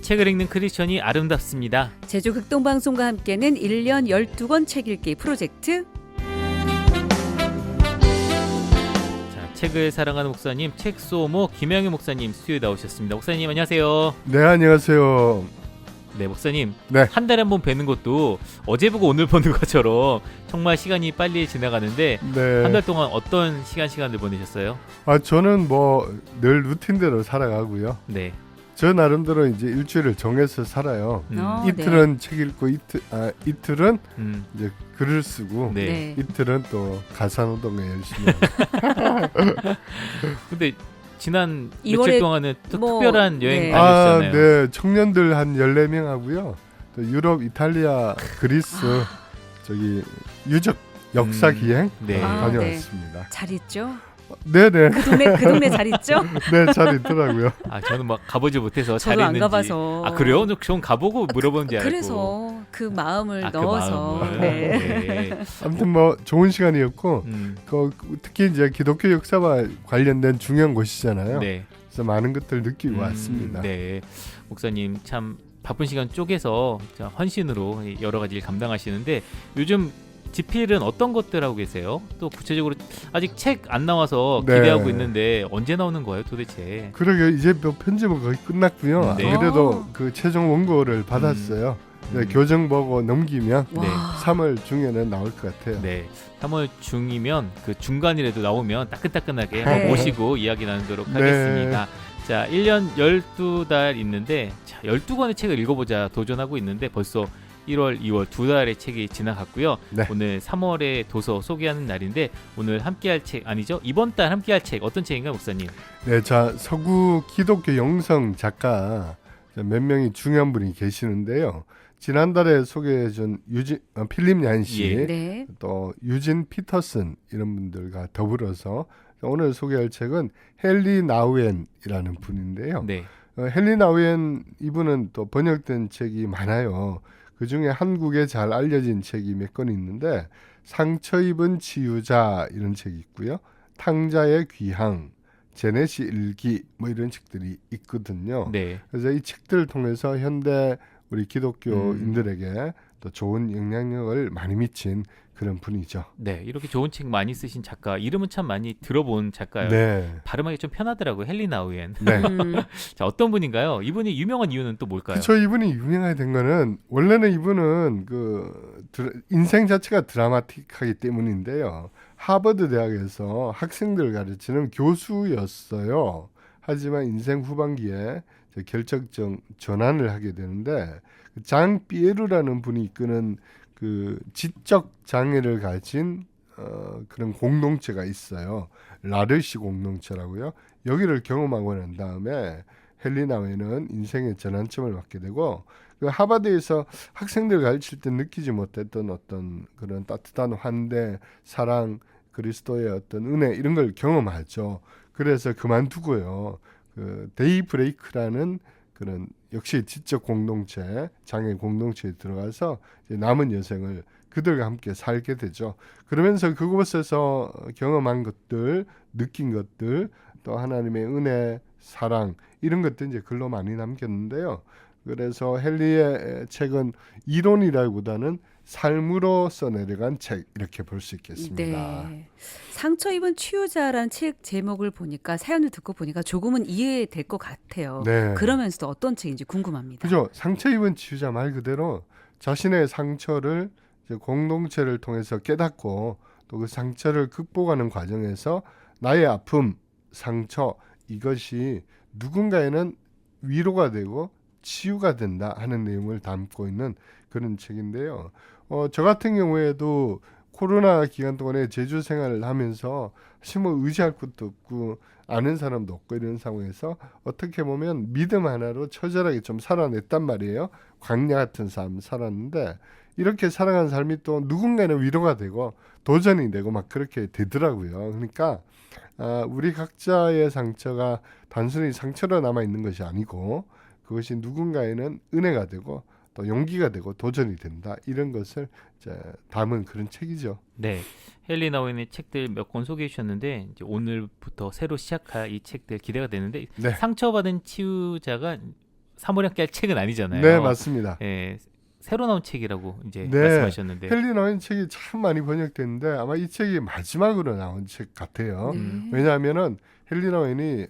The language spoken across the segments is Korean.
책을 읽는 크리스천이 아름답습니다. 제주 극동방송과 함께는 1년 12권 책 읽기 프로젝트. 자, 책을 사랑하는 목사님, 책소모 김영희 목사님 스튜디오에 나오셨습니다. 목사님 안녕하세요. 네, 안녕하세요. 네, 목사님. 네. 한 달에 한 번 뵈는 것도 어제 보고 오늘 보는 것처럼 정말 시간이 빨리 지나가는데 네. 한 달 동안 어떤 시간을 보내셨어요? 저는 뭐 늘 루틴대로 살아가고요. 네. 저 나름대로 이제 일주일을 정해서 살아요. 이틀은 책 읽고 이틀은 이제 글을 쓰고 네. 이틀은 또 가사노동에 열심히 하고. 근데 지난 2월에 며칠 동안은 또 특별한 여행 다녔잖아요. 네. 청년들 한 14명 하고요. 또 유럽, 이탈리아, 그리스 저기 유적 역사 기행 네. 다녀왔습니다. 잘 있죠? 네네. 그 동네 잘 있죠? 네, 잘 있더라고요. 저는 막 가보지 못해서 잘 저도 있는지. 안 가봐서. 그래요? 전 가보고 물어본 줄 알고. 그래서 그 마음을 그 넣어서. 마음을. 네. 네. 아무튼 뭐 좋은 시간이었고 특히 이제 기독교 역사와 관련된 중요한 곳이잖아요. 네. 그래서 많은 것들 느끼고 왔습니다. 네. 목사님 참 바쁜 시간 쪼개서 헌신으로 여러 가지를 감당하시는데 요즘 집필은 어떤 것들 하고 계세요? 또 구체적으로 아직 책 안 나와서 기대하고 있는데 언제 나오는 거예요 도대체? 그러게 이제 뭐 편집은 거의 끝났고요. 네. 그래도 그 최종 원고를 받았어요. 교정 보고 넘기면 네. 3월 중에는 나올 것 같아요. 네. 3월 중이면 그 중간이라도 나오면 따끈따끈하게 네. 모시고 이야기 나누도록 네. 하겠습니다. 자, 1년 12달 있는데 12권의 책을 읽어보자 도전하고 있는데 벌써 1월, 2월 두 달의 책이 지나갔고요. 네. 오늘 3월의 도서 소개하는 날인데 오늘 함께할 책 아니죠? 이번 달 함께할 책 어떤 책인가요, 목사님? 네, 자 서구 기독교 영성 작가 몇 명이 중요한 분이 계시는데요. 지난달에 소개해준 필립 얀시, 예. 네. 또 유진 피터슨 이런 분들과 더불어서 오늘 소개할 책은 헨리 나우엔이라는 분인데요. 네. 헨리 나우엔 이분은 또 번역된 책이 많아요. 그 중에 한국에 잘 알려진 책이 몇 권 있는데 상처 입은 치유자 이런 책이 있고요. 탕자의 귀향, 제넷이 일기 뭐 이런 책들이 있거든요. 네. 그래서 이 책들을 통해서 현대 우리 기독교인들에게 또 좋은 영향력을 많이 미친 그런 분이죠. 네, 이렇게 좋은 책 많이 쓰신 작가 이름은 참 많이 들어본 작가예요. 네. 발음하기 좀 편하더라고요. 헨리 나우엔. 네. 자, 어떤 분인가요? 이분이 유명한 이유는 또 뭘까요? 그렇죠. 이분이 유명하게 된 거는 원래는 이분은 인생 자체가 드라마틱하기 때문인데요. 하버드 대학에서 학생들을 가르치는 교수였어요. 하지만 인생 후반기에 결정적 전환을 하게 되는데 장 피에르라는 분이 이끄는 그 지적 장애를 가진 그런 공동체가 있어요. 라르시 공동체라고요. 여기를 경험하고 난 다음에 헨리 나우엔은 인생의 전환점을 맞게 되고 그 하버드에서 학생들 가르칠 때 느끼지 못했던 어떤 그런 따뜻한 환대, 사랑, 그리스도의 어떤 은혜 이런 걸 경험하죠. 그래서 그만두고요. 그 데이 브레이크라는 그런 역시 지적 공동체, 장애 공동체에 들어가서 이제 남은 여생을 그들과 함께 살게 되죠. 그러면서 그곳에서 경험한 것들, 느낀 것들, 또 하나님의 은혜, 사랑 이런 것들 이제 글로 많이 남겼는데요. 그래서 헨리의 책은 이론이라기보다는 삶으로 써내려간 책 이렇게 볼 수 있겠습니다. 네. 상처 입은 치유자라는 책 제목을 보니까 사연을 듣고 보니까 조금은 이해될 것 같아요. 네. 그러면서도 어떤 책인지 궁금합니다. 그죠? 상처 입은 치유자 말 그대로 자신의 상처를 이제 공동체를 통해서 깨닫고 또 그 상처를 극복하는 과정에서 나의 아픔, 상처 이것이 누군가에는 위로가 되고 치유가 된다 하는 내용을 담고 있는 그런 책인데요. 저 같은 경우에도 코로나 기간 동안에 제주 생활을 하면서 사실 뭐 의지할 것도 없고 아는 사람도 없고 이런 상황에서 어떻게 보면 믿음 하나로 처절하게 좀 살아냈단 말이에요. 광야 같은 삶 살았는데 이렇게 살아간 삶이 또 누군가는 위로가 되고 도전이 되고 막 그렇게 되더라고요. 그러니까 우리 각자의 상처가 단순히 상처로 남아있는 것이 아니고 그것이 누군가에는 은혜가 되고 또 용기가 되고 도전이 된다. 이런 것을 이제 담은 그런 책이죠. 네, 헨리 나우엔의 책들 몇 권 소개해 주셨는데 이제 오늘부터 새로 시작할 이 책들 기대가 되는데 네. 상처받은 치유자가 사모님께 할 책은 아니잖아요. 네, 맞습니다. 예, 새로 나온 책이라고 이제 네. 말씀하셨는데. 헨리 나윈 책이 참 많이 번역됐는데 아마 이 책이 마지막으로 나온 책 같아요. 네. 왜냐하면은 헨리 나윈이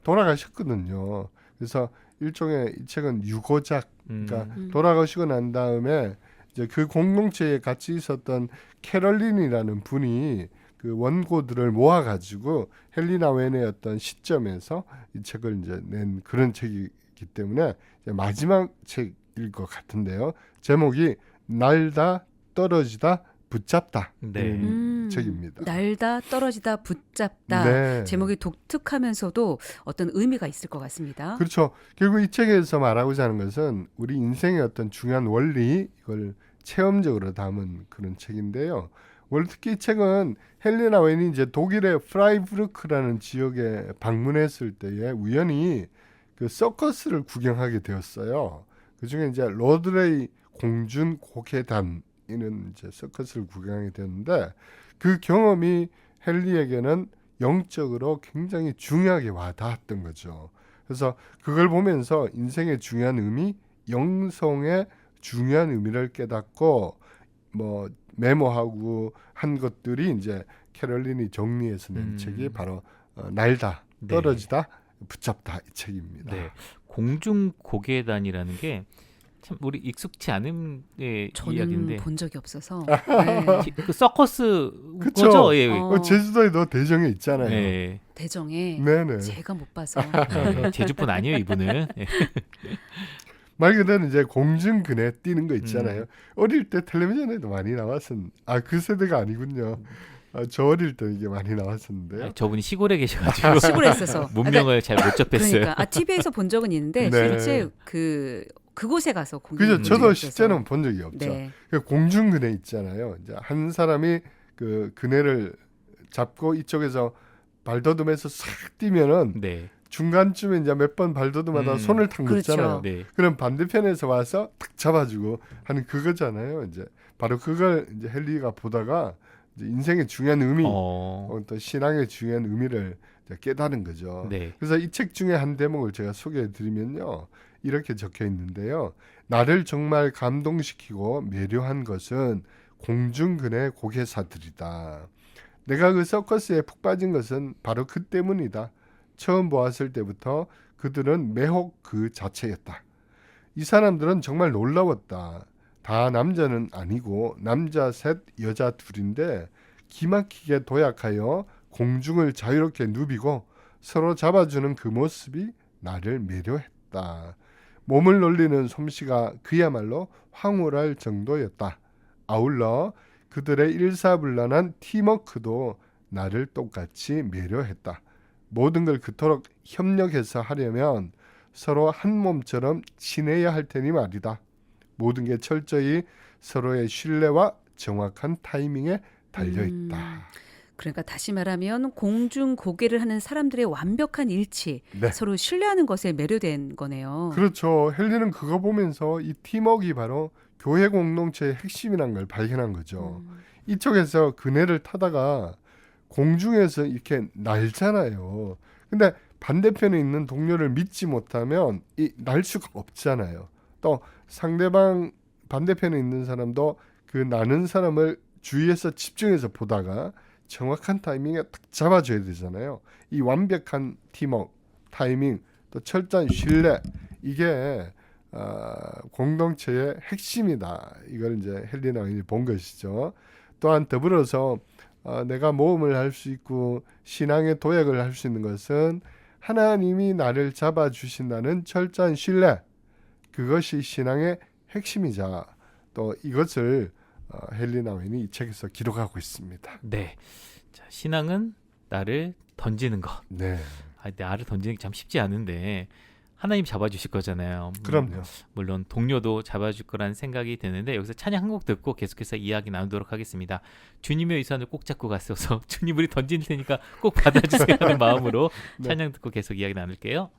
돌아가셨거든요. 그래서 일종의 이 책은 유고작, 그러니까 돌아가시고 난 다음에 이제 그 공동체에 같이 있었던 캐럴린이라는 분이 그 원고들을 모아가지고 헨리 나윈의 어떤 시점에서 이 책을 이제 낸 그런 책이기 때문에 이제 마지막 책일 것 같은데요. 제목이 날다 떨어지다 붙잡다 네. 책입니다. 날다 떨어지다 붙잡다. 네. 제목이 독특하면서도 어떤 의미가 있을 것 같습니다. 그렇죠. 결국 이 책에서 말하고자 하는 것은 우리 인생의 어떤 중요한 원리 이걸 체험적으로 담은 그런 책인데요. 원래 특히 이 책은 헨리 나윈이 이제 독일의 프라이부르크라는 지역에 방문했을 때에 우연히 그 서커스를 구경하게 되었어요. 그 중에 이제 로드레이 공준 고개단이는 이제 서커스를 구경하게 되었는데 그 경험이 헨리에게는 영적으로 굉장히 중요하게 와닿았던 거죠. 그래서 그걸 보면서 인생의 중요한 의미, 영성의 중요한 의미를 깨닫고 뭐 메모하고 한 것들이 이제 캐럴린이 정리해서 낸 책이 바로 날다 떨어지다 붙잡다 이 책입니다. 네. 공중 고개단이라는 게 참 우리 익숙치 않은 저는 이야기인데 본 적이 없어서. 네. 그 서커스 그쵸? 거죠? 예. 제주도에도 대정에 있잖아요. 네. 대정에 네네. 제가 못 봐서. 네. 제주분 아니에요, 이분은. 예. 말 그대로 이제 공중근에 뛰는 거 있잖아요. 어릴 때 텔레비전에도 많이 나왔었는데 그 세대가 아니군요. 저 어릴 때 이게 많이 나왔었는데요. 아니, 저분이 시골에 계셔가지고 시골에 있어서. 문명을 잘 못 접했어요. 그러니까 TV에서 본 적은 있는데 네. 실제 그곳에 가서 그죠? 저도 실제는 본 적이 없죠. 네. 그 공중근에 있잖아요. 이제 한 사람이 그 그네를 잡고 이쪽에서 발더듬해서 싹 뛰면은 네. 중간쯤에 이제 몇 번 발더듬하다 손을 탁 그렇죠. 놓잖아요. 네. 그럼 반대편에서 와서 탁 잡아주고 하는 그거잖아요. 이제 바로 그걸 이제 헨리가 보다가 이제 인생의 중요한 의미, 또 신앙의 중요한 의미를 이제 깨달은 거죠. 네. 그래서 이 책 중에 한 대목을 제가 소개해드리면요, 이렇게 적혀 있는데요. 나를 정말 감동시키고 매료한 것은 공중근의 고개사들이다. 내가 그 서커스에 푹 빠진 것은 바로 그 때문이다. 처음 보았을 때부터 그들은 매혹 그 자체였다. 이 사람들은 정말 놀라웠다. 다 남자는 아니고 남자 셋, 여자 둘인데 기막히게 도약하여 공중을 자유롭게 누비고 서로 잡아주는 그 모습이 나를 매료했다. 몸을 놀리는 솜씨가 그야말로 황홀할 정도였다. 아울러 그들의 일사불란한 팀워크도 나를 똑같이 매료했다. 모든 걸 그토록 협력해서 하려면 서로 한 몸처럼 지내야 할 테니 말이다. 모든 게 철저히 서로의 신뢰와 정확한 타이밍에 달려있다. 그러니까 다시 말하면 공중 고개를 하는 사람들의 완벽한 일치, 네. 서로 신뢰하는 것에 매료된 거네요. 그렇죠. 헨리는 그거 보면서 이 팀워크가 바로 교회 공동체의 핵심이라는 걸 발견한 거죠. 이쪽에서 그네를 타다가 공중에서 이렇게 날잖아요. 근데 반대편에 있는 동료를 믿지 못하면 날 수가 없잖아요. 또 상대방 반대편에 있는 사람도 그 나는 사람을 주위에서 집중해서 보다가 정확한 타이밍에 딱 잡아줘야 되잖아요. 이 완벽한 팀워크, 타이밍, 또 철저한 신뢰, 이게 공동체의 핵심이다. 이걸 이제 헨리 나윈이 본 것이죠. 또한 더불어서 내가 모험을 할 수 있고 신앙의 도약을 할 수 있는 것은 하나님이 나를 잡아주신다는 철저한 신뢰, 그것이 신앙의 핵심이자 또 이것을 헨리 나윈이 이 책에서 기록하고 있습니다. 네. 자, 신앙은 나를 던지는 것. 네, 나를 던지는 게 참 쉽지 않은데 하나님 잡아주실 거잖아요. 그럼요. 물론 동료도 잡아줄 거라는 생각이 드는데 여기서 찬양 한 곡 듣고 계속해서 이야기 나누도록 하겠습니다. 주님의 의선을 꼭 잡고 갔어서 주님 우리 던질 테니까 꼭 받아주세요 하는 마음으로 네. 찬양 듣고 계속 이야기 나눌게요.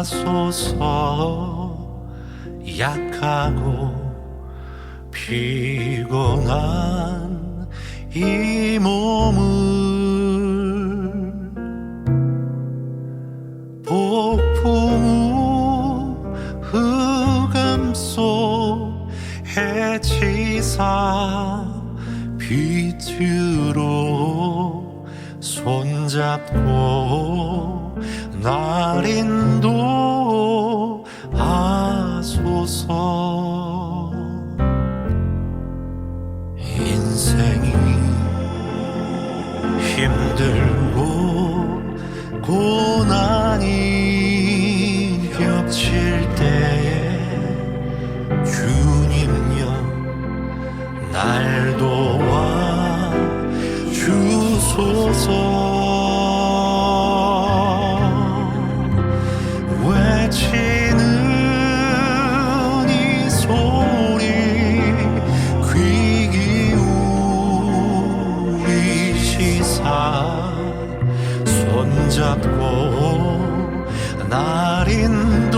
하소서. 약하고 피곤한 이 몸을 폭풍 후 흑암 속 해치사 빛으로 손잡고 날 인도하소서. 인생이 힘들고 고난이 겹칠 때에 주님여 날 도와 주소서. 외치는 이 소리 귀 기울이시사 손잡고 날 인도하소서.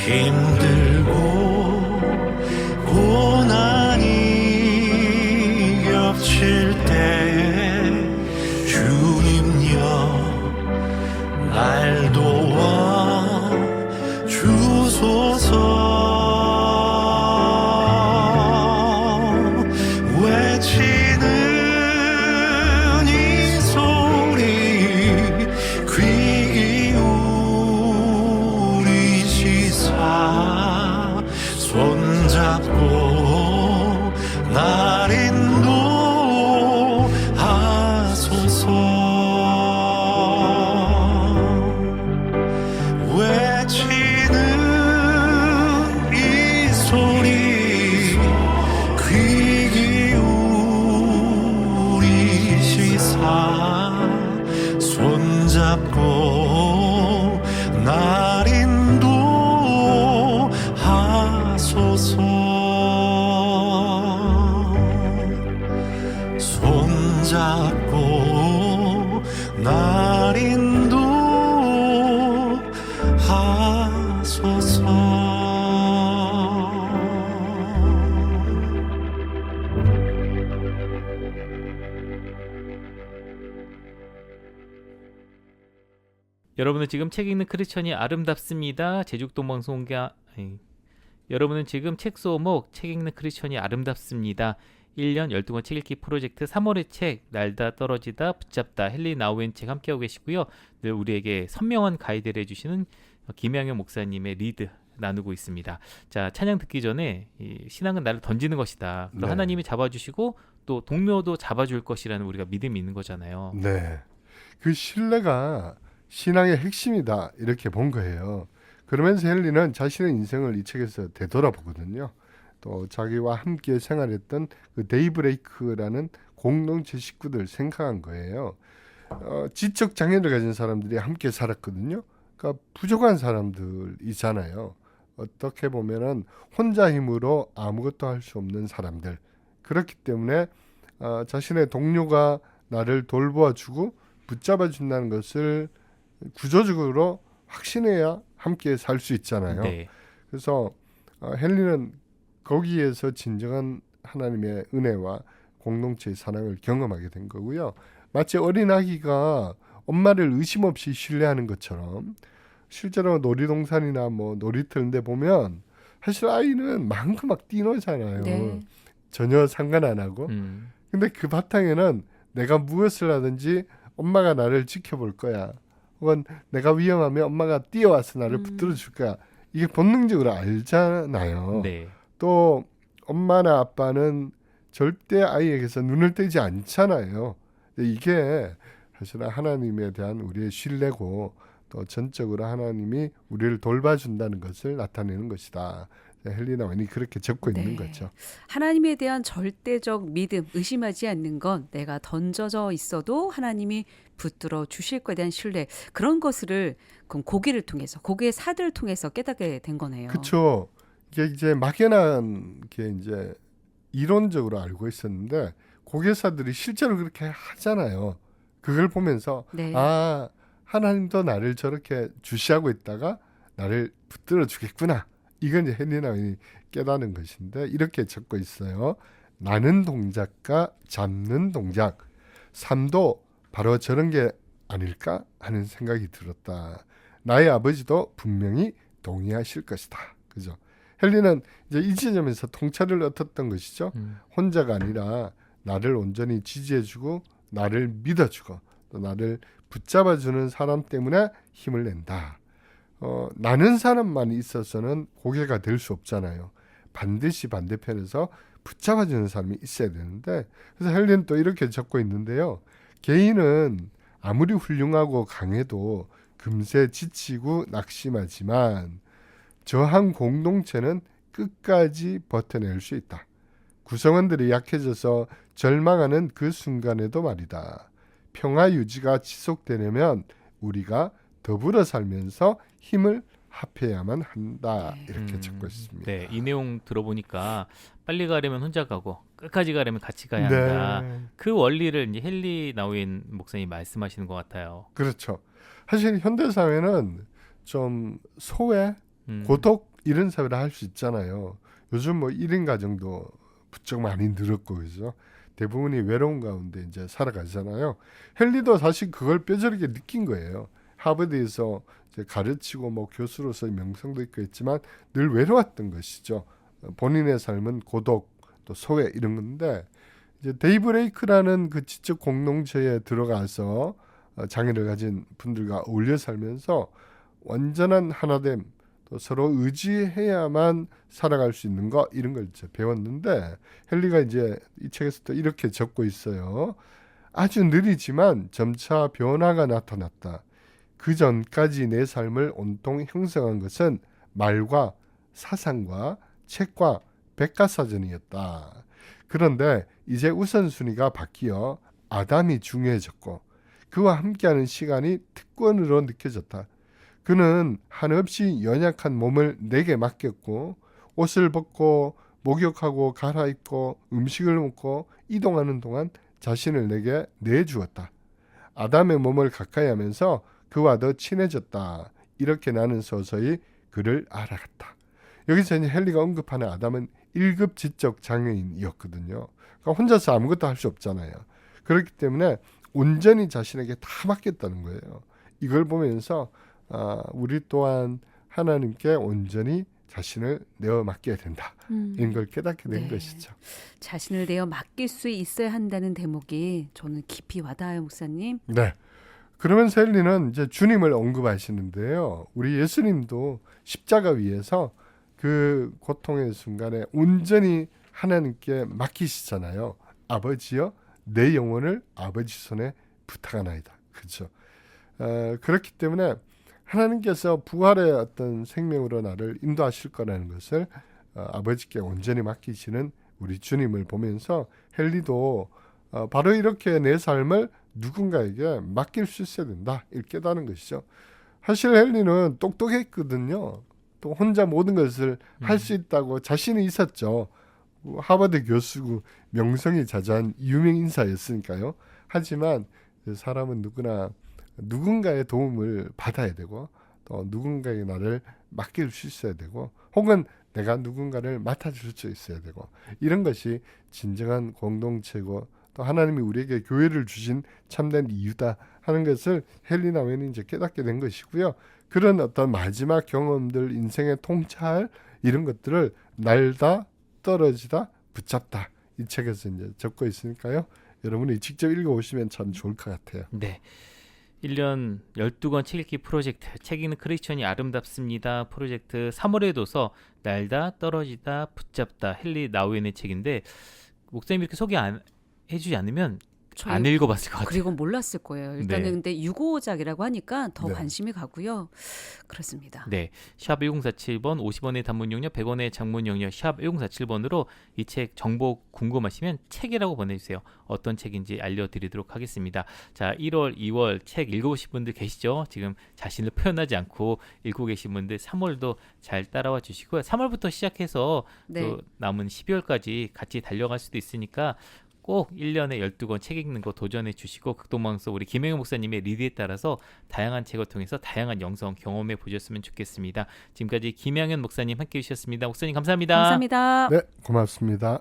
힘들고 고난이 겹칠 때에 주님여 날 도와 주소서. 외치는 이 소리 귀 손잡고 날 인도하소서. 외치는 이 소리 귀 기울이시사 손잡고 날 인도하소서. 손잡고 날 인도하소서. 여러분은 지금 책 읽는 크리스천이 아름답습니다. 여러분은 지금 책 소목 책 읽는 크리스천이 아름답습니다. 1년 12권 책 읽기 프로젝트 3월의 책 날다 떨어지다 붙잡다 헨리 나우엔 책 함께하고 계시고요. 늘 우리에게 선명한 가이드를 해주시는 김양현 목사님의 리드 나누고 있습니다. 자, 찬양 듣기 전에 이 신앙은 나를 던지는 것이다. 또 네. 하나님이 잡아주시고 또 동료도 잡아줄 것이라는 우리가 믿음이 있는 거잖아요. 네. 그 신뢰가 신앙의 핵심이다 이렇게 본 거예요. 그러면서 헨리는 자신의 인생을 이 책에서 되돌아보거든요. 또 자기와 함께 생활했던 그 데이브레이크라는 공동체 식구들 생각한 거예요. 지적 장애를 가진 사람들이 함께 살았거든요. 그러니까 부족한 사람들이잖아요. 어떻게 보면은 혼자 힘으로 아무것도 할 수 없는 사람들. 그렇기 때문에 자신의 동료가 나를 돌보아주고 붙잡아준다는 것을 구조적으로 확신해야 함께 살 수 있잖아요. 네. 그래서 헨리는 거기에서 진정한 하나님의 은혜와 공동체의 사랑을 경험하게 된 거고요. 마치 어린아기가 엄마를 의심 없이 신뢰하는 것처럼 실제로 놀이동산이나 뭐 놀이터인 데 보면 사실 아이는 마음껏 막 뛰노잖아요. 네. 전혀 상관 안 하고. 근데 그 바탕에는 내가 무엇을 하든지 엄마가 나를 지켜볼 거야. 혹은 내가 위험하면 엄마가 뛰어와서 나를 붙들어 줄 거야. 이게 본능적으로 알잖아요. 네. 또 엄마나 아빠는 절대 아이에게서 눈을 떼지 않잖아요. 이게 사실 하나님에 대한 우리의 신뢰고 또 전적으로 하나님이 우리를 돌봐준다는 것을 나타내는 것이다. 헬리나 웬이 그렇게 적고 있는 거죠. 하나님에 대한 절대적 믿음, 의심하지 않는 건 내가 던져져 있어도 하나님이 붙들어 주실 거에 대한 신뢰, 그런 것을 그럼 고기를 통해서, 고기의 사들을 통해서 깨닫게 된 거네요. 그렇죠. 이게 이제 막연한 게 이제 이론적으로 알고 있었는데 고개사들이 실제로 그렇게 하잖아요. 그걸 보면서 네. 아, 하나님도 나를 저렇게 주시하고 있다가 나를 붙들어 주겠구나. 이건 이제 헬리나이 깨닫는 것인데 이렇게 적고 있어요. 나는 동작과 잡는 동작, 삶도 바로 저런 게 아닐까 하는 생각이 들었다. 나의 아버지도 분명히 동의하실 것이다. 그죠? 헬리는 이제 이 지점에서 통찰을 얻었던 것이죠. 혼자가 아니라 나를 온전히 지지해주고 나를 믿어주고 또 나를 붙잡아주는 사람 때문에 힘을 낸다. 나는 사람만 있어서는 고개가 될 수 없잖아요. 반드시 반대편에서 붙잡아주는 사람이 있어야 되는데, 그래서 헬리는 또 이렇게 적고 있는데요. 개인은 아무리 훌륭하고 강해도 금세 지치고 낙심하지만 저한 공동체는 끝까지 버텨낼 수 있다. 구성원들이 약해져서 절망하는 그 순간에도 말이다. 평화 유지가 지속되려면 우리가 더불어 살면서 힘을 합해야만 한다. 이렇게 적고 있습니다. 네, 이 내용 들어보니까 빨리 가려면 혼자 가고 끝까지 가려면 같이 가야 한다. 네. 그 원리를 이제 헨리 나우인 목사님이 말씀하시는 것 같아요. 그렇죠. 사실 현대 사회는 좀 소외, 고독 이런 사회를 할 수 있잖아요. 요즘 뭐 1인 가정도 부쩍 많이 늘었고 그죠. 대부분이 외로운 가운데 이제 살아가잖아요. 헨리도 사실 그걸 뼈저리게 느낀 거예요. 하버드에서 이제 가르치고 뭐 교수로서의 명성도 있고 했지만 늘 외로웠던 것이죠. 본인의 삶은 고독, 또 소외 이런 건데 이제 데이브레이크라는 그 지적 공동체에 들어가서 장애를 가진 분들과 어울려 살면서 완전한 하나됨, 또 서로 의지해야만 살아갈 수 있는 거 이런 걸 이제 배웠는데 헨리가 이제 이 책에서 또 이렇게 적고 있어요. 아주 느리지만 점차 변화가 나타났다. 그 전까지 내 삶을 온통 형성한 것은 말과 사상과 책과 백과사전이었다. 그런데 이제 우선순위가 바뀌어 아담이 중요해졌고 그와 함께하는 시간이 특권으로 느껴졌다. 그는 한없이 연약한 몸을 내게 맡겼고 옷을 벗고 목욕하고 갈아입고 음식을 먹고 이동하는 동안 자신을 내게 내주었다. 아담의 몸을 가까이 하면서 그와 더 친해졌다. 이렇게 나는 서서히 그를 알아갔다. 여기서 이제 헨리가 언급하는 아담은 1급 지적 장애인이었거든요. 그러니까 혼자서 아무것도 할 수 없잖아요. 그렇기 때문에 온전히 자신에게 다 맡겼다는 거예요. 이걸 보면서 우리 또한 하나님께 온전히 자신을 내어 맡겨야 된다. 이런 걸 깨닫게 된 것이죠. 자신을 내어 맡길 수 있어야 한다는 대목이 저는 깊이 와닿아요, 목사님. 네. 그러면서 헨리는 이제 주님을 언급하시는데요. 우리 예수님도 십자가 위에서 그 고통의 순간에 온전히 하나님께 맡기시잖아요. 아버지여 내 영혼을 아버지 손에 부탁하나이다. 그렇죠. 그렇기 때문에 하나님께서 부활의 어떤 생명으로 나를 인도하실 거라는 것을 아버지께 온전히 맡기시는 우리 주님을 보면서 헨리도 바로 이렇게 내 삶을 누군가에게 맡길 수 있어야 된다. 이렇게 깨닫는 것이죠. 사실 헨리는 똑똑했거든요. 또 혼자 모든 것을 할 수 있다고 자신이 있었죠. 하버드 교수고 명성이 자자한 유명 인사였으니까요. 하지만 사람은 누구나 누군가의 도움을 받아야 되고 또 누군가에게 나를 맡길 수 있어야 되고 혹은 내가 누군가를 맡아줄 수 있어야 되고 이런 것이 진정한 공동체고 또 하나님이 우리에게 교회를 주신 참된 이유다 하는 것을 헨리 나우인이 이제 깨닫게 된 것이고요. 그런 어떤 마지막 경험들, 인생의 통찰 이런 것들을 날다 떨어지다 붙잡다 이 책에서 이제 적고 있으니까요. 여러분이 직접 읽어보시면 참 좋을 것 같아요. 네. 1년 12권 책 읽기 프로젝트 책 읽는 크리스천이 아름답습니다. 프로젝트 3월의 도서 날다 떨어지다 붙잡다 헨리 나우인의 책인데 목사님이 이렇게 소개 안 해주지 않으면 안 읽어봤을 것 같아요. 그리고 몰랐을 거예요. 일단은 네. 근데 유고작이라고 하니까 더 네. 관심이 가고요. 그렇습니다. 네, 샵 1047번 50원의 단문 용료 100원의 장문 용료 샵 1047번으로 이 책 정보 궁금하시면 책이라고 보내주세요. 어떤 책인지 알려드리도록 하겠습니다. 자, 1월, 2월 책 읽어보신 분들 계시죠? 지금 자신을 표현하지 않고 읽고 계신 분들 3월도 잘 따라와 주시고요. 3월부터 시작해서 네. 또 남은 12월까지 같이 달려갈 수도 있으니까 꼭 1년에 12권 책 읽는 거 도전해 주시고 극동방송 우리 김영현 목사님의 리드에 따라서 다양한 책을 통해서 다양한 영성 경험해 보셨으면 좋겠습니다. 지금까지 김영현 목사님 함께 해주셨습니다. 목사님 감사합니다. 감사합니다. 네, 고맙습니다.